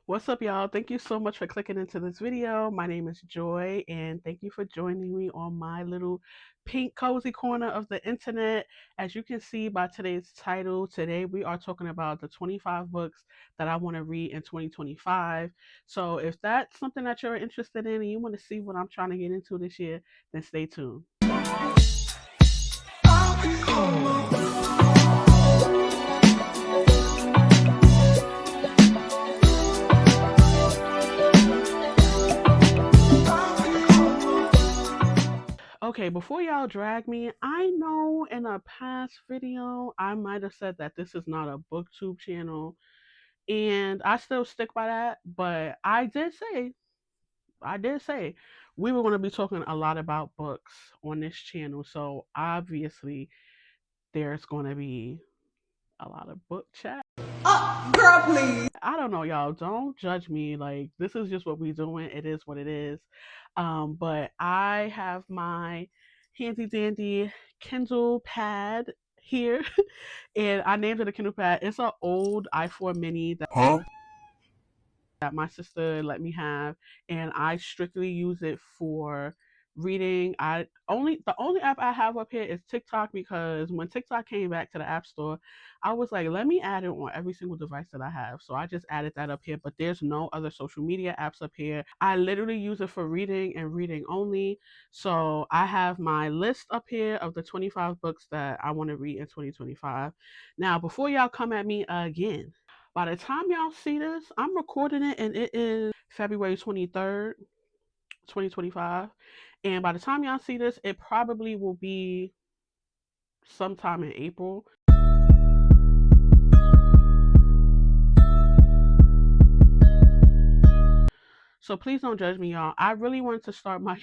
What's up, y'all? Thank you so much for clicking into this video. My name is Joy, and thank you for joining me on my little pink cozy corner of the internet. As you can see by today's title, today we are talking about the 25 books that I want to read in 2025. So if that's something that you're interested in and you want to see what I'm trying to get into this year, then stay tuned. Okay, before y'all drag me, I know in a past video I might have said that this is not a booktube channel, and I still stick by that, but I did say we were going to be talking a lot about books on this channel, so obviously there's going to be a lot of book chat. Girl, please. I don't know, y'all. Don't judge me. Like, this is just what we doing. It is what it is. But I have my handy dandy Kindle pad here, and I named it a Kindle pad. It's an old i4 mini that my sister let me have, and I strictly use it for reading. The only app I have up here is TikTok, because when TikTok came back to the App Store, I was like, let me add it on every single device that I have. So I just added that up here, but there's no other social media apps up here. I literally use it for reading and reading only. So I have my list up here of the 25 books that I want to read in 2025. Now, before y'all come at me again, by the time y'all see this, I'm recording it and it is February 23rd, 2025. And by the time y'all see this, it probably will be sometime in April. So please don't judge me, y'all. I really wanted to start my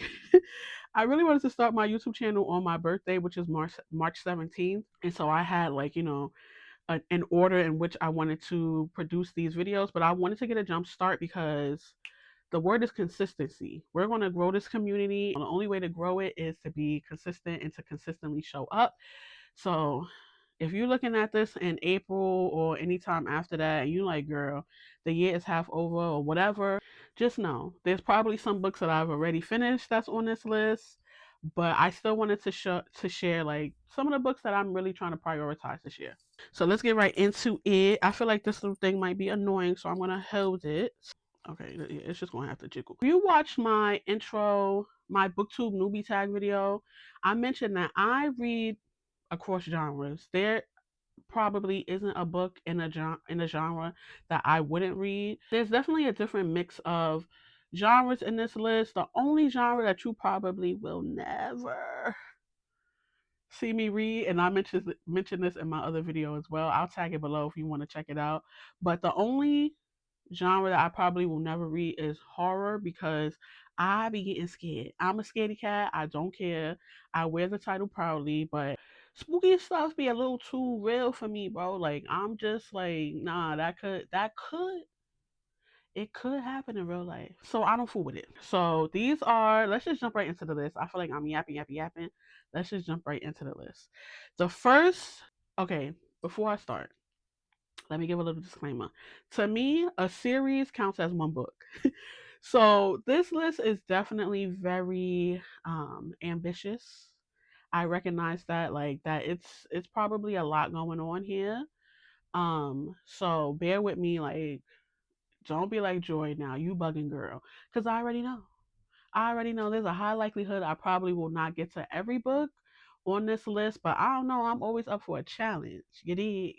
YouTube channel on my birthday, which is March 17th. And so I had an order in which I wanted to produce these videos, but I wanted to get a jump start because the word is consistency. We're going to grow this community. The only way to grow it is to be consistent and to consistently show up. So if you're looking at this in April or anytime after that, and you're like, girl, the year is half over or whatever, just know there's probably some books that I've already finished that's on this list. But I still wanted to share like some of the books that I'm really trying to prioritize this year. So let's get right into it. I feel like this little thing might be annoying, so I'm gonna hold it. Okay, it's just gonna have to jiggle. If you watch my intro, my booktube newbie tag video, I mentioned that I read across genres. There probably isn't a book in a genre that I wouldn't read. There's definitely a different mix of genres in this list. The only genre that you probably will never see me read, and I mentioned this in my other video as well. I'll tag it below if you want to check it out. But the only genre that I probably will never read is horror, because I be getting scared. I'm a scaredy cat. I don't care. I wear the title proudly, but spooky stuff be a little too real for me, bro. Like, I'm just like, nah, it could happen in real life. So I don't fool with it. So let's just jump right into the list. I feel like I'm yapping. Let's just jump right into the list. Okay, before I start, let me give a little disclaimer. To me, a series counts as one book. So this list is definitely very ambitious. I recognize that, like, that it's probably a lot going on here. So bear with me, like, don't be like, Joy, now you bugging, girl, because I already know. There's a high likelihood I probably will not get to every book on this list, but I don't know. I'm always up for a challenge. You did.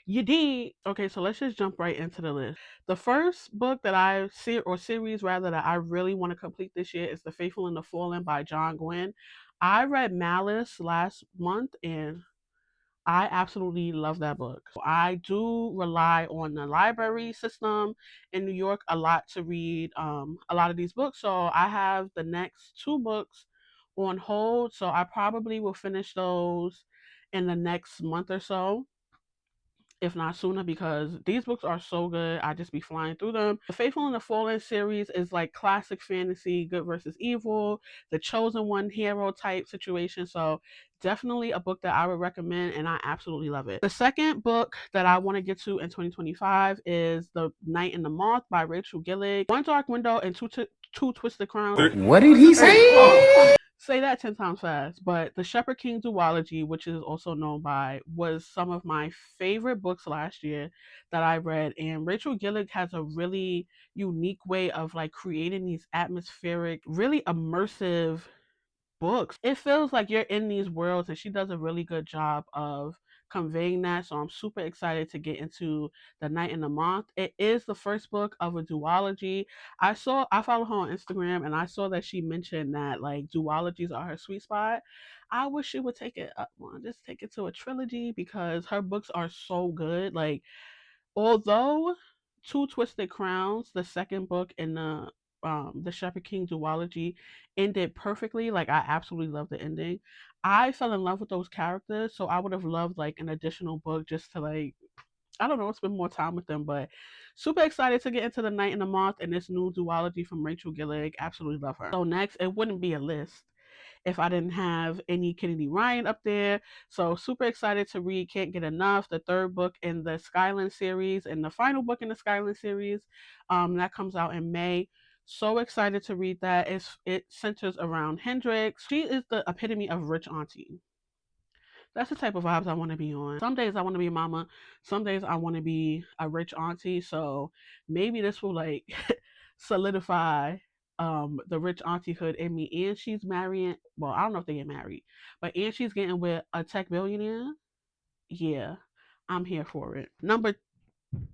You did. Okay, so let's just jump right into the list. The first book that series rather, that I really want to complete this year is The Faithful and the Fallen by John Gwynne. I read Malice last month, and I absolutely love that book. I do rely on the library system in New York a lot to read a lot of these books. So I have the next two books on hold. So I probably will finish those in the next month or so. if not sooner, because these books are so good. I just be flying through them. The Faithful and the Fallen series is like classic fantasy, good versus evil, the chosen one hero type situation. So definitely a book that I would recommend, and I absolutely love it. The second book that I want to get to in 2025 is The Night and the Moth by Rachel Gillig. One Dark Window and Two Twisted Crowns. What did he say? Say that 10 times fast. But The Shepherd King duology, which is also known by, was some of my favorite books last year that I read. And Rachel Gillig has a really unique way of like creating these atmospheric, really immersive books. It feels like you're in these worlds, and she does a really good job of conveying that. So I'm super excited to get into The Night and the Moth. It is the first book of a duology. I follow her on Instagram, and I saw that she mentioned that like duologies are her sweet spot. I wish she would take it up one, just take it to a trilogy, because her books are so good. Like, although Two Twisted Crowns, the second book in the Shepherd King duology, ended perfectly. Like, I absolutely love the ending. I fell in love with those characters, so I would have loved like an additional book just to like, I don't know, spend more time with them. But super excited to get into The Night and the Moth and this new duology from Rachel Gillig. Absolutely love her. So next, it wouldn't be a list if I didn't have any Kennedy Ryan up there. So super excited to read Can't Get Enough, the third book in the Skyland series and the final book in the Skyland series. That comes out in May. So excited to read that. It centers around Hendrix. She is the epitome of rich auntie. That's the type of vibes I want to be on. Some days I want to be a mama. Some days I want to be a rich auntie. So maybe this will like solidify the rich auntie-hood in me. And she's marrying, well, I don't know if they get married, but and she's getting with a tech billionaire. Yeah, I'm here for it. Number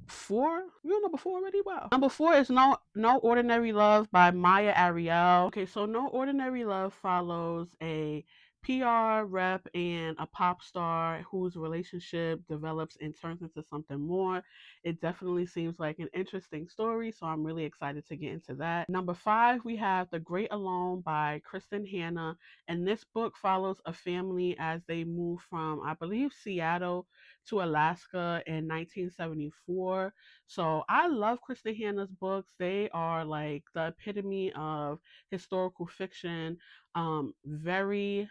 4, you're number 4 already. Wow. Number 4 is No Ordinary Love by Maya Ariel. Okay, so No Ordinary Love follows a PR rep and a pop star whose relationship develops and turns into something more. It definitely seems like an interesting story, so I'm really excited to get into that. Number 5, we have The Great Alone by Kristen Hanna, and this book follows a family as they move from, I believe, Seattle to Alaska in 1974. So I love Kristen Hanna's books. They are like the epitome of historical fiction, very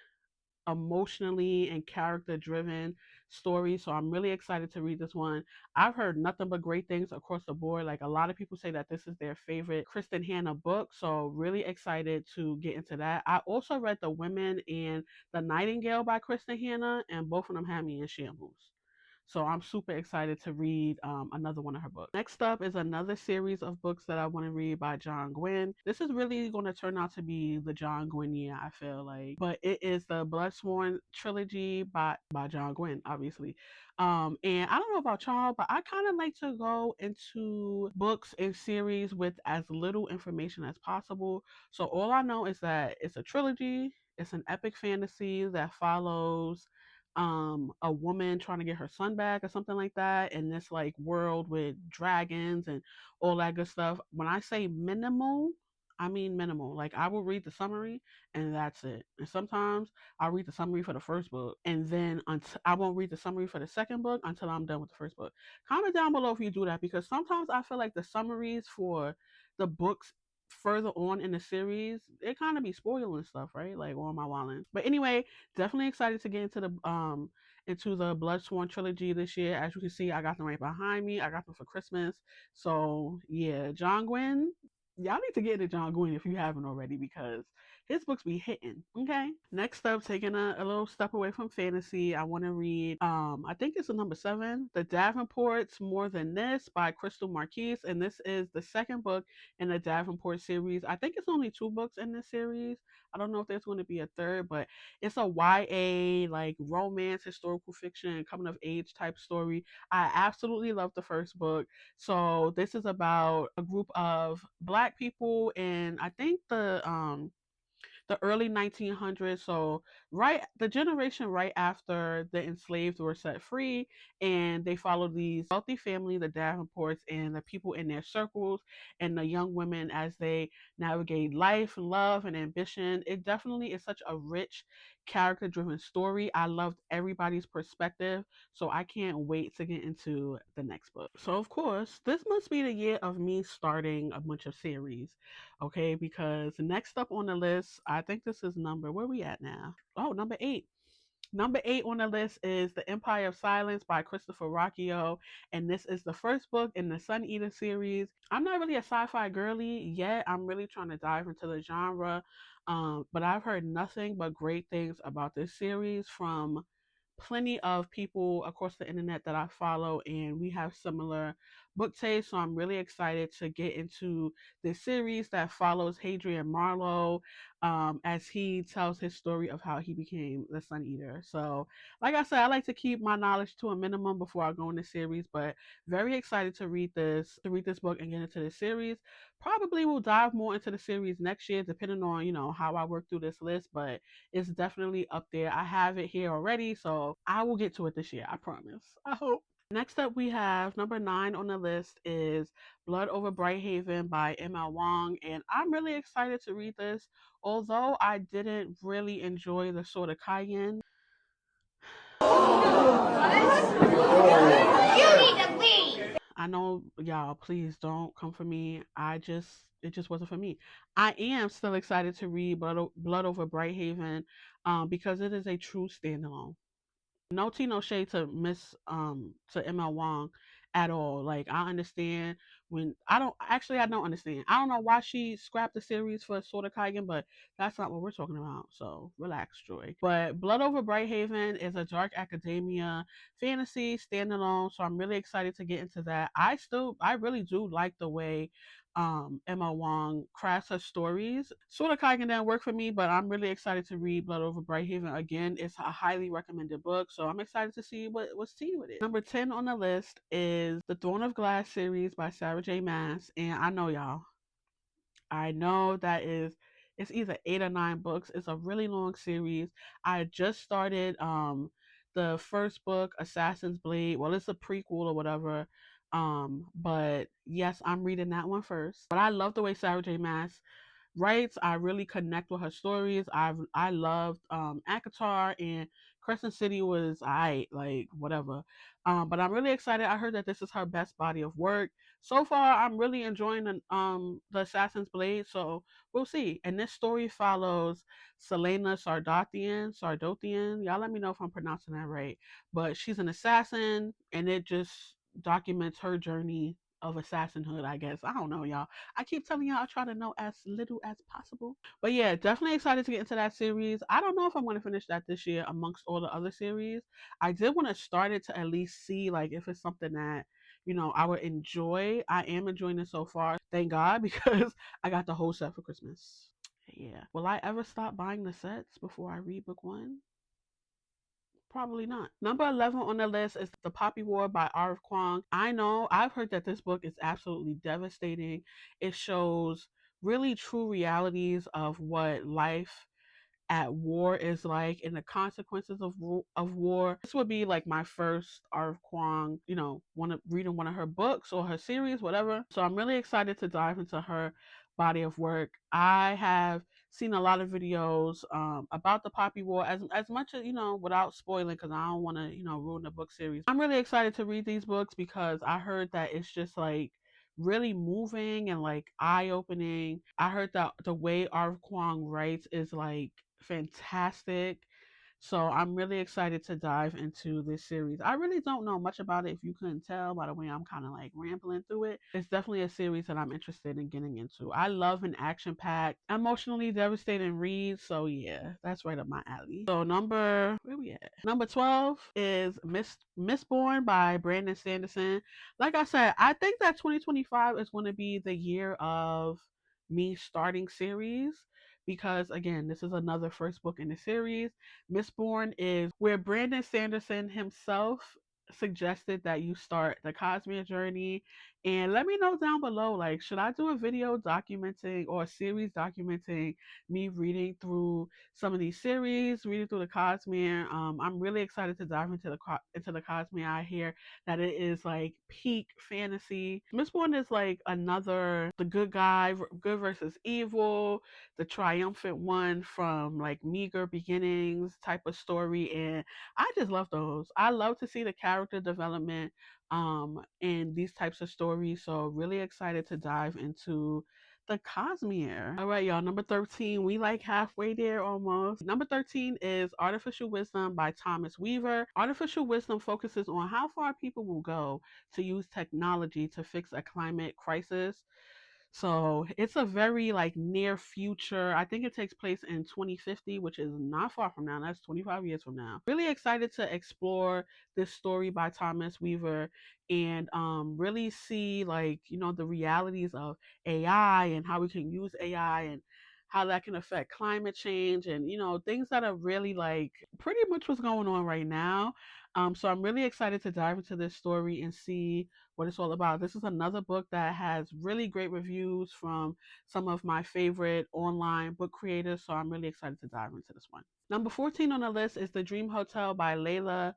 emotionally and character driven stories. So I'm really excited to read this one. I've heard nothing but great things across the board. Like, a lot of people say that this is their favorite Kristen Hanna book. So really excited to get into that. I also read The Women and The Nightingale by Kristen Hanna, and both of them had me in shambles. So I'm super excited to read another one of her books. Next up is another series of books that I want to read by John Gwynne. This is really going to turn out to be the John Gwynne year, I feel like. But it is the Bloodsworn trilogy by John Gwynne, obviously. And I don't know about y'all, but I kind of like to go into books and series with as little information as possible. So all I know is that it's a trilogy. It's an epic fantasy that follows a woman trying to get her son back or something like that in this like world with dragons and all that good stuff. When I say minimal, I mean minimal. Like, I will read the summary and that's it. And sometimes I'll read the summary for the first book, and then I won't read the summary for the second book until I'm done with the first book. Comment down below if you do that, because sometimes I feel like the summaries for the books further on in the series, it kind of be spoiling stuff, right? Like, on my wildin'. But anyway, definitely excited to get into the Bloodsworn trilogy this year. As you can see, I got them right behind me. I got them for Christmas. So yeah, John Gwynne, y'all need to get into John Gwynne if you haven't already, because his books be hitting. Okay. Next up, taking a little step away from fantasy, I want to read I think it's the number 7, The Davenports More Than This by Crystal Marquise, and this is the second book in the Davenport series. I think it's only 2 books in this series. I don't know if there's going to be a third, but it's a YA, like, romance, historical fiction, coming of age type story. I absolutely love the first book. So this is about a group of Black people in, I think, the early 1900s. So the generation right after the enslaved were set free, and they follow these wealthy family, the Davenports, and the people in their circles, and the young women as they navigate life and love and ambition. It definitely is such a rich character driven story. I loved everybody's perspective, so I can't wait to get into the next book. So, of course, this must be the year of me starting a bunch of series, okay? Because next up on the list, I think this is where we at now? Oh, number 8. Number 8 on the list is The Empire of Silence by Christopher Rocchio, and this is the first book in the Sun Eater series. I'm not really a sci-fi girly yet. I'm really trying to dive into the genre, but I've heard nothing but great things about this series from plenty of people across the internet that I follow, and we have similar book tastes. So I'm really excited to get into this series that follows Hadrian Marlowe as he tells his story of how he became the Sun Eater. So, like I said, I like to keep my knowledge to a minimum before I go in the series, but very excited to read this book and get into the series. Probably will dive more into the series next year, depending on how I work through this list, but it's definitely up there. I have it here already, so I will get to it this year. I promise. I hope. Next up, we have number 9 on the list is Blood Over Brighthaven by M.L. Wong, and I'm really excited to read this. Although I didn't really enjoy the Sword of Cayenne. You need to leave. I know, y'all, please don't come for me. It just wasn't for me. I am still excited to read Blood Over Brighthaven because it is a true standalone. No tea, no shade to to ML Wong at all. Like, I understand when I don't understand. I don't know why she scrapped the series for Sword of Kaigen, but that's not what we're talking about. So relax, Joy. But Blood Over Brighthaven is a dark academia fantasy standalone, so I'm really excited to get into that. I really do like the way Emma Wong crafts her stories. Sort of kind of didn't work for me, but I'm really excited to read Blood Over Brighthaven again. It's a highly recommended book, so I'm excited to see what's tea with it. Number 10 on the list is the Throne of Glass series by Sarah J. Maas, and I know y'all. I know it's either 8 or 9 books. It's a really long series. I just started the first book, Assassin's Blade. Well, it's a prequel or whatever. But yes, I'm reading that one first. But I love the way Sarah J. Maas writes. I really connect with her stories. I loved Akatar, and Crescent City was like whatever. But I'm really excited. I heard that this is her best body of work. So far I'm really enjoying the Assassin's Blade, so we'll see. And this story follows Selena Sardothian. Y'all let me know if I'm pronouncing that right. But she's an assassin, and it just documents her journey of assassinhood, I guess. I don't know, y'all. I keep telling y'all I try to know as little as possible. But yeah, definitely excited to get into that series. I don't know if I'm going to finish that this year amongst all the other series. I did want to start it to at least see like if it's something that I would enjoy. I am enjoying it so far, thank God, because I got the whole set for Christmas. Yeah. Will I ever stop buying the sets before I read book 1? Probably not. Number 11 on the list is The Poppy War by R.F. Kuang. I know, I've heard that this book is absolutely devastating. It shows really true realities of what life at war is like and the consequences of war. This would be like my first R.F. Kuang, reading one of her books or her series, whatever. So I'm really excited to dive into her body of work. I have seen a lot of videos about the Poppy War, as much as without spoiling, because I don't want to ruin the book series. I'm really excited to read these books because I heard that it's just like really moving and like eye opening. I heard that the way R. Kwong writes is like fantastic. So I'm really excited to dive into this series. I really don't know much about it, if you couldn't tell by the way I'm kind of like rambling through it. It's definitely a series that I'm interested in getting into. I love an action-packed, emotionally devastating read. So yeah, that's right up my alley. So where we at? Number 12 is Mistborn by Brandon Sanderson. Like I said, I think that 2025 is going to be the year of me starting series because again, this is another first book in the series. Mistborn is where Brandon Sanderson himself suggested that you start the Cosmere journey, And let me know down below, like, should I do a video documenting or a series documenting me reading through some of these series, reading through the Cosmere? I'm really excited to dive into the Cosmere. I hear that it is like peak fantasy. Mistborn is like another the good guy, good versus evil, the triumphant one from like meager beginnings type of story, and I just love those. I love to see the character development in these types of stories. So really excited to dive into the Cosmere. All right, y'all. Number 13, we like halfway there almost. Number 13 is Artificial Wisdom by Thomas Weaver. Artificial Wisdom focuses on how far people will go to use technology to fix a climate crisis. So it's a very like near future. I think it takes place in 2050, which is not far from now. That's 25 years from now. Really excited to explore this story by Thomas Weaver and really see like, the realities of AI and how we can use AI and how that can affect climate change and things that are really like pretty much what's going on right now. So I'm really excited to dive into this story and see what it's all about. This is another book that has really great reviews from some of my favorite online book creators. So I'm really excited to dive into this one. Number 14 on the list is The Dream Hotel by Layla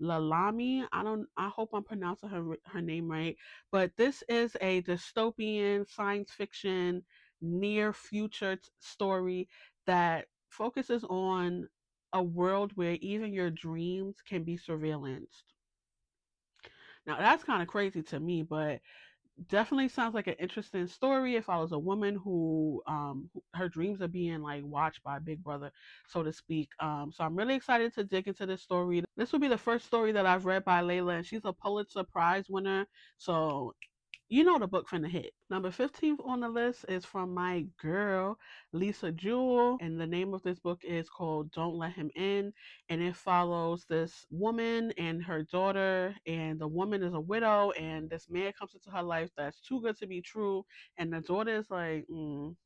Lalami. I hope I'm pronouncing her name right. But this is a dystopian science fiction near future story that focuses on a world where even your dreams can be surveillanced. Now that's kind of crazy to me, but definitely sounds like an interesting story. It follows a woman who her dreams are being like watched by Big Brother, so to speak. So I'm really excited to dig into this story. This will be the first story that I've read by Layla, and she's a Pulitzer Prize winner. So the book finna hit. Number 15th on the list is from my girl, Lisa Jewell, and the name of this book is called Don't Let Him In, and it follows this woman and her daughter, and the woman is a widow, and this man comes into her life that's too good to be true, and the daughter is like,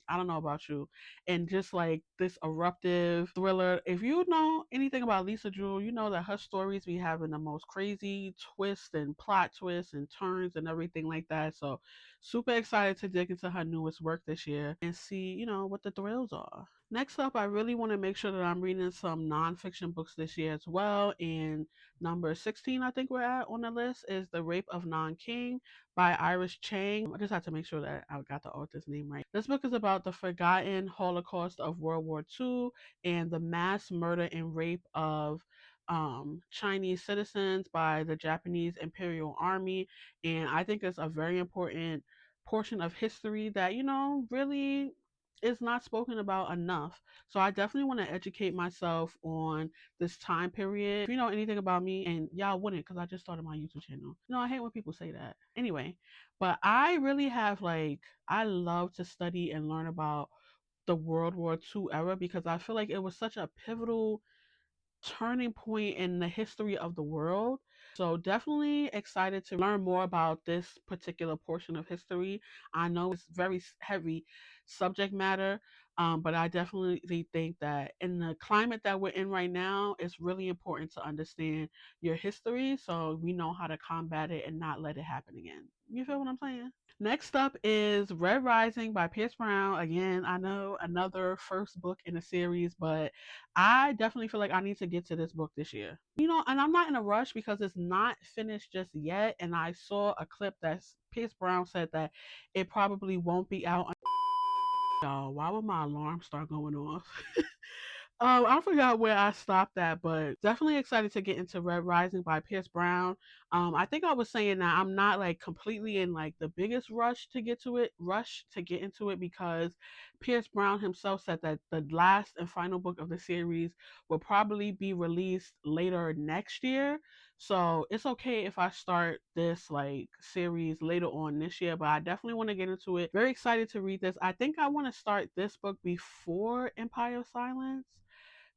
I don't know about you, and just like this eruptive thriller. If you know anything about Lisa Jewell, you know that her stories be having the most crazy twists and plot twists and turns and everything like that. So super excited to dig into her newest work this year and see, what the thrills are. Next up, I really want to make sure that I'm reading some nonfiction books this year as well. And number 16, I think we're at on the list, is The Rape of Non King by Iris Chang. I just have to make sure that I got the author's name right. This book is about the forgotten Holocaust of World War II and the mass murder and rape of Chinese citizens by the Japanese Imperial Army. And I think it's a very important portion of history that, really is not spoken about enough. So I definitely want to educate myself on this time period. If you know anything about me, and y'all wouldn't because I just started my YouTube channel. I hate when people say that. Anyway, but I really have like, I love to study and learn about the World War II era because I feel like it was such a pivotal turning point in the history of the world. So definitely excited to learn more about this particular portion of history. I know it's very heavy subject matter, but I definitely think that in the climate that we're in right now, it's really important to understand your history so we know how to combat it and not let it happen again. You feel what I'm saying? Next up is Red Rising by Pierce Brown. Again, I know another first book in a series, but I definitely feel like I need to get to this book this year. And I'm not in a rush because it's not finished just yet. And I saw a clip that Pierce Brown said that it probably won't be out. Y'all, why would my alarm start going off? I forgot where I stopped at, but definitely excited to get into Red Rising by Pierce Brown. I think I was saying that I'm not like completely in like the biggest rush to get into it because Pierce Brown himself said that the last and final book of the series will probably be released later next year. So it's okay if I start this like series later on this year, but I definitely want to get into it. Very excited to read this. I think I want to start this book before Empire of Silence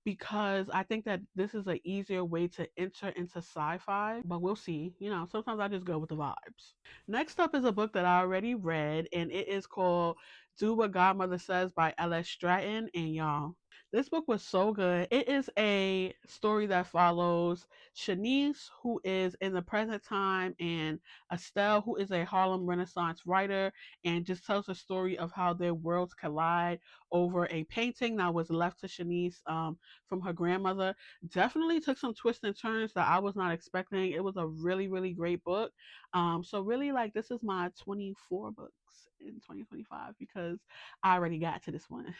because I think that this is an easier way to enter into sci-fi, but we'll see. Sometimes I just go with the vibes. Next up is a book that I already read, and it is called Do What Godmother Says by L.S. Stratton. And y'all, This book was so good. It is a story that follows Shanice, who is in the present time, and Estelle, who is a Harlem Renaissance writer, and just tells a story of how their worlds collide over a painting that was left to Shanice from her grandmother. Definitely took some twists and turns that I was not expecting. It was a really, really great book. So really, like, this is my 24 books in 2025 because I already got to this one.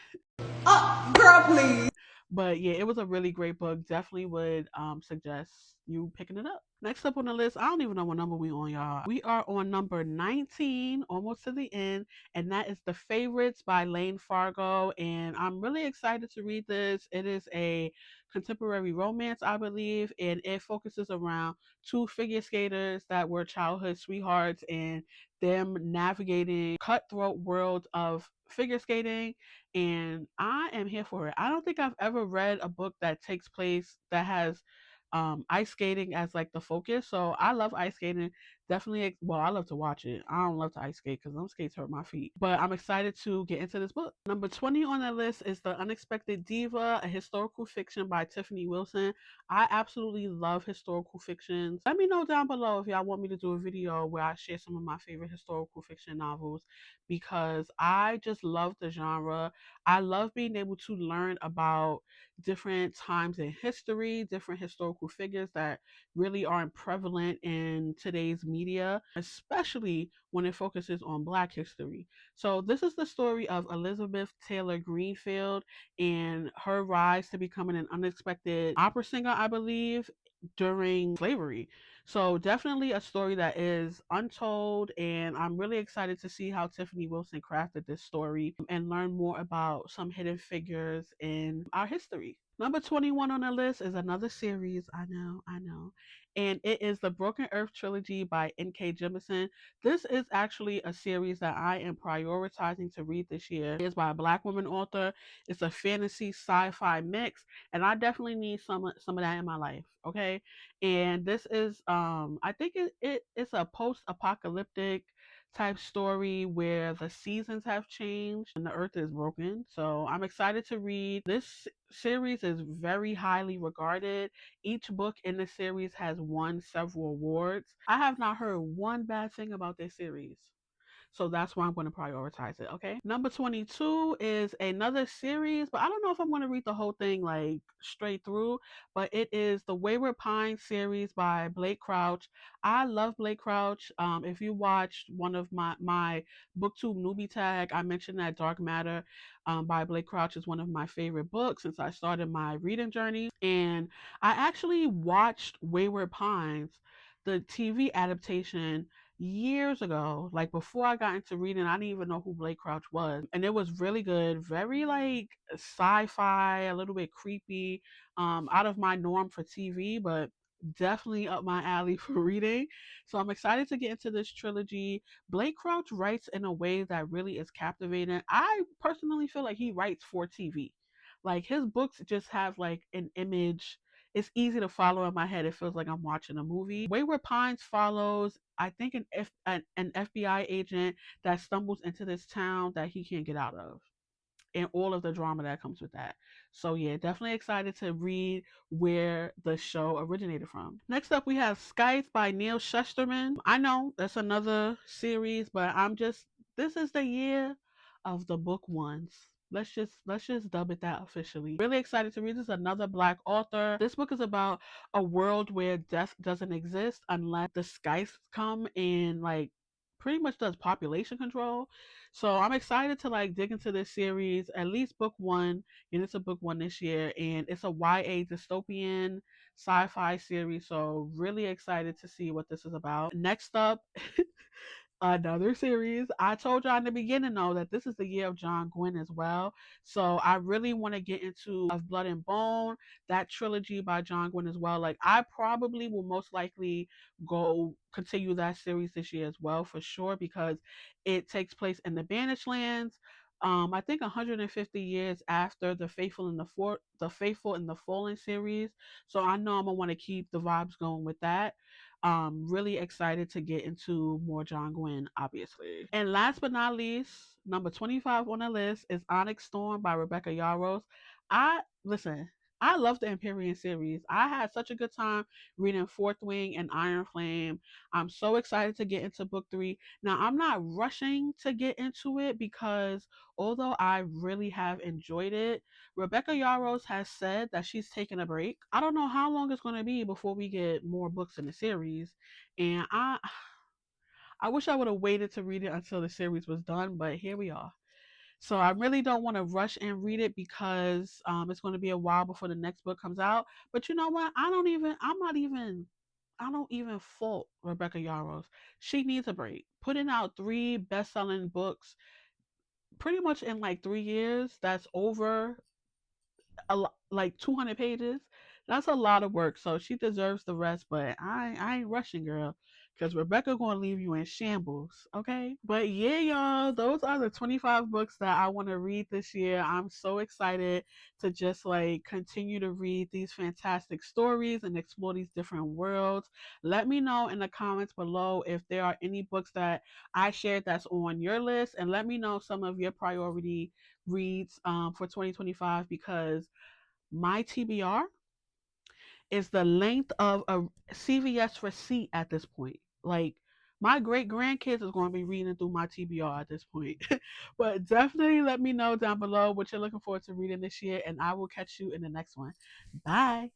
Girl, please. But yeah, it was a really great book. Definitely would suggest you picking it up. Next up on the list, I don't even know what number we on, y'all. We are on number 19, almost to the end, and that is The Favorites by Lane Fargo. And I'm really excited to read this. It is a contemporary romance, I believe, and it focuses around two figure skaters that were childhood sweethearts and them navigating cutthroat world of figure skating, and I am here for it. I don't think I've ever read a book that takes place that has ice skating as like the focus. So I love ice skating. Definitely, well, I love to watch it. I don't love to ice skate because them skates hurt my feet. But I'm excited to get into this book. Number 20 on the list is The Unexpected Diva, a historical fiction by Tiffany Wilson. I absolutely love historical fictions. Let me know down below if y'all want me to do a video where I share some of my favorite historical fiction novels because I just love the genre. I love being able to learn about different times in history, different historical figures that really aren't prevalent in today's media, especially when it focuses on Black history. So, this is the story of Elizabeth Taylor Greenfield and her rise to becoming an unexpected opera singer, I believe, during slavery. So definitely a story that is untold, and I'm really excited to see how Tiffany Wilson crafted this story and learn more about some hidden figures in our history. Number 21 on the list is another series. I know. And it is the Broken Earth trilogy by N.K. Jemisin. This is actually a series that I am prioritizing to read this year. It is by a Black woman author. It's a fantasy sci-fi mix, and I definitely need some of that in my life. Okay, and this is I think it's a post-apocalyptic type story where the seasons have changed and the earth is broken. So I'm excited to read. This series is very highly regarded. Each book in the series has won several awards. I have not heard one bad thing about this series. So that's why I'm going to prioritize it. Okay. Number 22 is another series, but I don't know if I'm going to read the whole thing like straight through, but it is the Wayward Pines series by Blake Crouch. I love Blake Crouch. If you watched one of my booktube newbie tag, I mentioned that Dark Matter by Blake Crouch is one of my favorite books since I started my reading journey. And I actually watched Wayward Pines, the TV adaptation, years ago, like before I got into reading. I didn't even know who Blake Crouch was, and it was really good, very like sci-fi, a little bit creepy, out of my norm for TV, but definitely up my alley for reading. So I'm excited to get into this trilogy. Blake Crouch writes in a way that really is captivating. I personally feel like he writes for TV. Like his books just have like an image. It's easy to follow in my head. It feels like I'm watching a movie. Wayward Pines follows, I think, an FBI agent that stumbles into this town that he can't get out of, and all of the drama that comes with that. So yeah, definitely excited to read where the show originated from. Next up, we have Scythe by Neil Shusterman. I know that's another series, but this is the year of the book ones. Let's just dub it that officially. Really excited to read this. Another Black author. This book is about a world where death doesn't exist unless the Scythes come and like pretty much does population control. So I'm excited to like dig into this series, at least book one, and it's a book one this year, and it's a YA dystopian sci-fi series. So really excited to see what this is about. Next up, another series. I told y'all in the beginning though that this is the year of John Gwynn as well. So I really want to get into Of Blood and Bone, that trilogy by John Gwynn as well. Like I probably will most likely go continue that series this year as well for sure because it takes place in the Banished Lands. I think 150 years after the Faithful and the Fallen series. So I know I'm gonna want to keep the vibes going with that. Really excited to get into more John Gwynn, obviously. And last but not least, number 25 on the list is Onyx Storm by Rebecca Yarros. I listen. I love the Empyrean series. I had such a good time reading Fourth Wing and Iron Flame. I'm so excited to get into book three. Now, I'm not rushing to get into it because although I really have enjoyed it, Rebecca Yarros has said that she's taking a break. I don't know how long it's going to be before we get more books in the series. And I wish I would have waited to read it until the series was done, but here we are. So I really don't want to rush and read it because it's going to be a while before the next book comes out. But you know what? I don't even fault Rebecca Yarros. She needs a break. Putting out three best-selling books pretty much in like 3 years, that's over like 200 pages. That's a lot of work. So she deserves the rest, but I ain't rushing, girl. Because Rebecca gonna leave you in shambles, okay? But yeah, y'all, those are the 25 books that I want to read this year. I'm so excited to just like continue to read these fantastic stories and explore these different worlds. Let me know in the comments below if there are any books that I shared that's on your list, and let me know some of your priority reads for 2025 because my TBR is the length of a CVS receipt at this point. Like my great grandkids is going to be reading through my TBR at this point. But definitely let me know down below what you're looking forward to reading this year, and I will catch you in the next one. Bye.